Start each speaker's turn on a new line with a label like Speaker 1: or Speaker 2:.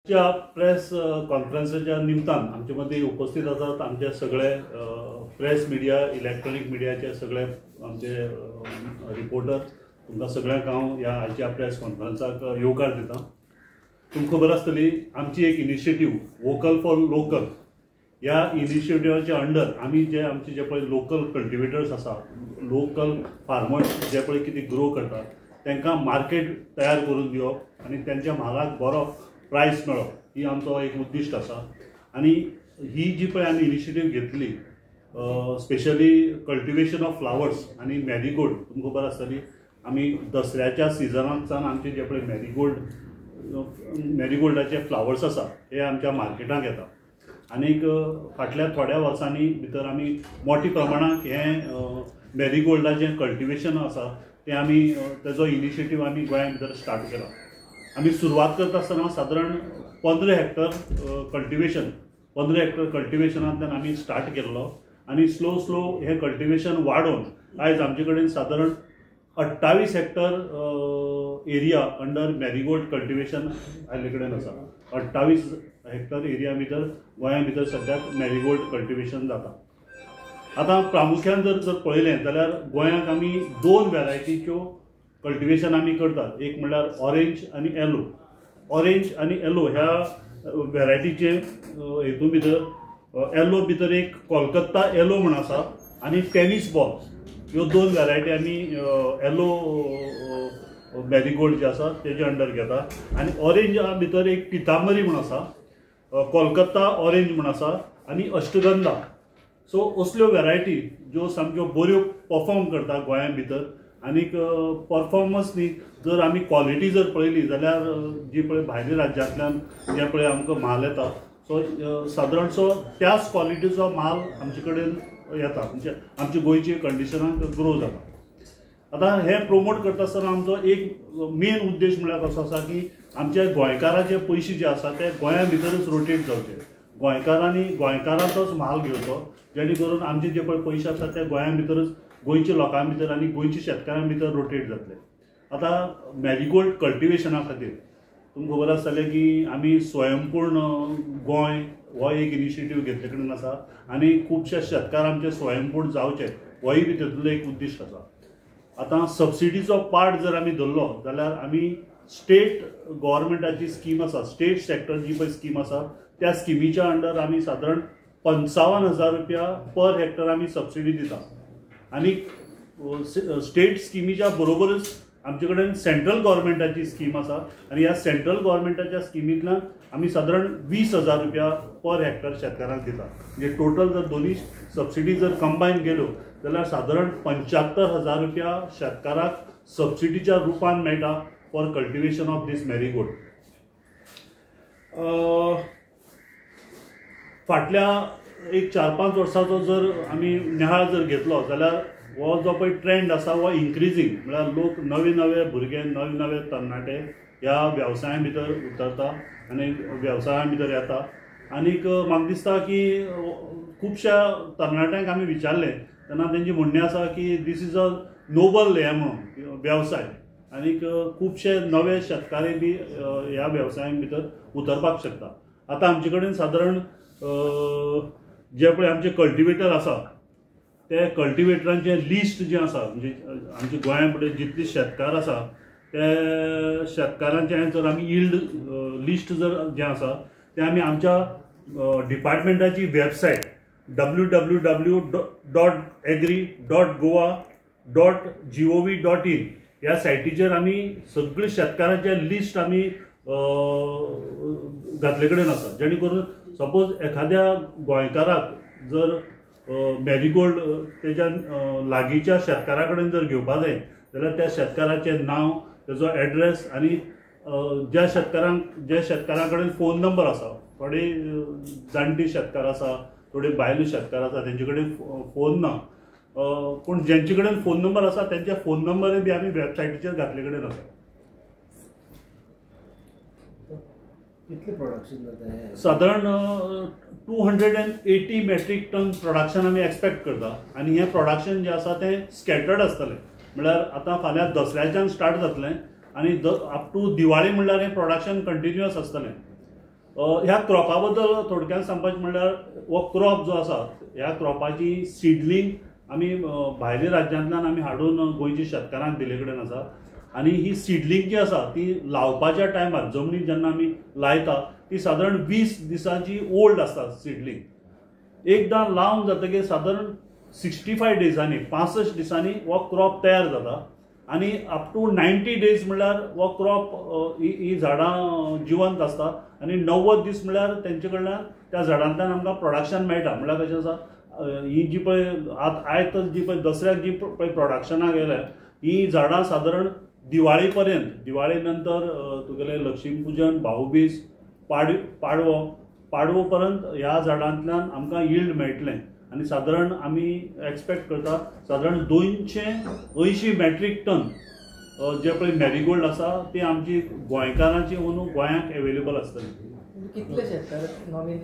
Speaker 1: Press कॉन्फरन्सच्या निमतान आमचे मध्ये उपस्थित असतात आमचे सगळे प्रेस मिडिया इलेक्ट्रॉनिक मिडियाचे सगळे आमचे रिपोर्टर तुमकां सगळ्यांक हांव ह्या आयच्या प्रेस कॉन्फरन्साक येवकार दिता। तुमकां खबर आसतली आमची एक इनिशिएटीव वोकल फॉर लोकल ह्या इनिशिएटिव्हाच्या अंडर आमी जे आमचे जे पळय लोकल कल्टिवेटर्स आसा लोकल फार्मर्स जे पळय कितें ग्रो करतात तांकां मार्केट तयार करून दिवप आनी त्यांच्या म्हालाक बरो प्रायस मेळप ही आमचो एक उद्दिश्ट आसा। आनी ही जी पळय आमी इनिशिएटीव घेतली स्पेशली कल्टिवेशन ऑफ फ्लावर्स आनी मॅरीगोल्ड तुमकां खबर आसतली आमी दसऱ्याच्या सिजनांतसान आमचे जे पळय मॅरीगोल्डाचे फ्लावर्स आसा हे आमच्या मार्केटांत येता आनीक फाटल्या थोड्या वर्सांनी भितर आमी मोठ्या प्रमाणात हे मॅरीगोल्डाचें कल्टिवेशन आसा ते आमी तेजो इनिशिएटीव आमी गोंया भितर स्टार्ट केला। आमी सुरवात करता आसतना सादारण 15 हेक्टर कल्टिवेशनांतल्यान आमी स्टार्ट केल्लो आनी स्लो हे कल्टिवेशन वाडोवन आयज आमचे कडेन सादारण 28 hectare area under Marigold cultivation आयले कडेन आसा। 28 हेक्टर एरिया भितर गोंया भितर सद्याक मॅरीगोल्ड कल्टिवेशन जाता। आतां प्रामुख्यान जर पळयलें जाल्यार गोंयांत आमी 2 वेरायटीच्यो कल्टिवेशन आमी करतात। एक म्हणल्यार ऑरेंज आनी येलो। ऑरेंज आनी येलो ह्या वेरायटीचे हेतून भितर येलो भितर एक कोलकत्ता येलो म्हण आसा आनी टेनिस बॉल्स ह्यो 2 वेरायटी आमी येलो मॅरीगोल्ड जे आसा तेजे अंडर घेता आनी ऑरेंजा भितर एक पितांबरी म्हण आसा कोलकत्ता ऑरेंज म्हण आसा आनी अष्टगंधा। सो असल्यो वेरायटी ज्यो सामक्यो बऱ्यो परफॉर्म करता गोंया भितर आनीक परफॉर्मन्स न्ही जर आमी क्वॉलिटी जर पळयली जाल्यार जी पळय भायल्या राज्यांतल्यान जे पळय आमकां म्हाल येता सो सादारणसो त्याच क्वॉलिटीचो म्हाल आमचे कडेन येता म्हणजे आमच्या गोंयची कंडिशनाक ग्रो जाता। आतां हे प्रमोट करता आसतना आमचो एक मेन उद्देश म्हळ्यार कसो आसा की आमच्या गोंयकाराचे पयशे जे आसा ते गोंया भितरच रोटेट जावचे। गोंयकारांनी गोंयकारांचोच म्हाल घेवचो जेणे करून आमचे जे पळय पयशे आसा ते गोंया भितरच गोंयच्या लोकां भितर आनी गोंयच्या शेतकारां भितर रोटेट जातले। आतां मॅरीगोल्ड कल्टिवेशना खातीर तुमकां खबर आसतलें की आमी स्वयंपूर्ण गोंय हो एक इनिशिएटीव घेतले कडेन आसा आनी खुबशे शेतकार आमचे स्वयंपूर्ण जावचे होय बी तेतूंतलो एक उद्दिश्ट आसा। आतां सबसिडीचो पार्ट जर आमी धरलो जाल्यार आमी स्टेट गव्हर्मेंटाची स्कीम आसा स्टेट सेक्टर जी पळय स्कीम आसा त्या स्किमीच्या अंडर आमी सादारण 55,000 रुपया पर हेक्टर आमी सबसिडी दिता आनी स्टेट स्किमीच्या बरोबरच आमचे कडेन सेंट्रल गव्हर्मेंटाची स्कीम आसा आनी ह्या सेंट्रल गव्हर्मेंटाच्या स्किमींतल्यान आमी सादारण 20,000 रुपया पर हेक्टर शेतकारांक दिता। म्हणजे टोटल जर दोन्ही सबसिडी जर कंबायन केल्यो जाल्यार सादारण 75,000 रुपया शेतकाराक सबसिडीच्या रुपान मेळटा for cultivation of this marigold. फाटल्या एक 4-5 वर्सांचो जर आमी नियाळ जर घेतलो जाल्यार हो जो पळय ट्रेंड आसा हो इन्क्रिजींग म्हळ्यार लोक नवे भुरगे नवे तरणाटे ह्या वेवसाया भितर उतरता आनी वेवसाया भितर येता आनीक म्हाका दिसता की खुबश्या तरणाट्यांक आमी विचारलें तेन्ना तेंची म्हणणें आसा की दीस इज अ नोबल हे म्हणून वेवसाय आनीक खुबशे नवे शेतकारी बी ह्या वेवसाया भितर उतरपाक शकता। आतां आमचे कडेन सादारण जे पळय आमचे कल्टिवेटर आसा ते कल्टिवेटरांचे लिस्ट जे आसा म्हणजे आमच्या गोंया कडेन जितले शेतकार आसा ते शेतकारांचे जर आमी यील्ड लिस्ट जर जे आसा ते आमी आमच्या डिपार्टमेंटाची वेबसायट www.agri.goa.gov.in ह्या सायटीचेर आमी सगळे शेतकारांचे लिस्ट आमी घातले कडेन आसा जेणे करून सपोज एखाद्या गोंयकाराक जर मॅरीगोल्ड तेज्या लागींच्या शेतकारा कडेन जर घेवपा जाय जाल्यार त्या शेतकाराचें नांव तेजो एड्रेस आनी ज्या शेतकारा कडेन फोन नंबर आसा थोडे जाणटी शेतकार आसा थोडे बायलो शेतकार आसा तेंचे कडेन फोन ना पूण जेंचे कडेन फोन नंबर आसा तेंचे फोन नंबरूय बी आमी वेबसायटीचेर घातले कडेन आसा। साधारण 280 मेट्रीक टन प्रोडक्शन आमी एक्सपेक्ट करता आनी हे प्रोडक्शन जे आसा ते स्कॅटर्ड आसतलें म्हळ्यार आतां फाल्यां दसऱ्याच्यान स्टार्ट जातलें आनी अप टू दिवाळी म्हणल्यार हें प्रोडक्शन कंटिन्युअस आसतलें। ह्या क्रॉपा बद्दल थोडक्यात सांगपाचें म्हणल्यार हो क्रॉप जो आसा ह्या क्रॉपाची सीडलींग आमी भायल्या राज्यांतल्यान आमी हाडून गोंयच्या शेतकारांक दिले कडेन आसा आनी ही सीडलींग जी आसा ती लावपाच्या टायमार जमनीक जेन्ना आमी लायता ती सादारण 20 दिसांची ओल्ड आसता सीडलींग. एकदां लावन जातकीर सादारण 65 डेजांनी 65 दिसांनी हो क्रॉप तयार जाता आनी अप टू 90 डेज म्हणल्यार हो क्रॉप ही झाडां जिवंत आसता आनी 90 दीस म्हणल्यार तेंचे कडल्यान त्या झाडांतल्यान आमकां प्रोडक्शन मेळटा. म्हणल्यार कशें आसा ही जी पळय आयज जी पळय दसऱ्याक जी पळय प्रोडक्शनाक येयल्या ही झाडां सादारण दिवाळी पर्यंत, दिवाळी नंतर तुगेलें लक्ष्मी पुजन, भाऊबीज, पाडवो पर्यंत ह्या झाडांतल्यान आमकां यील्ड मेळटलें आनी सादारण आमी एक्सपेक्ट करता सादारण 280 मेट्रीक टन जे पळय मॅरीगोल्ड आसा ती आमची गोंयकारांची अंदू गोंयांक एवेलेबल आसतली.
Speaker 2: कितले शेतकार नवीन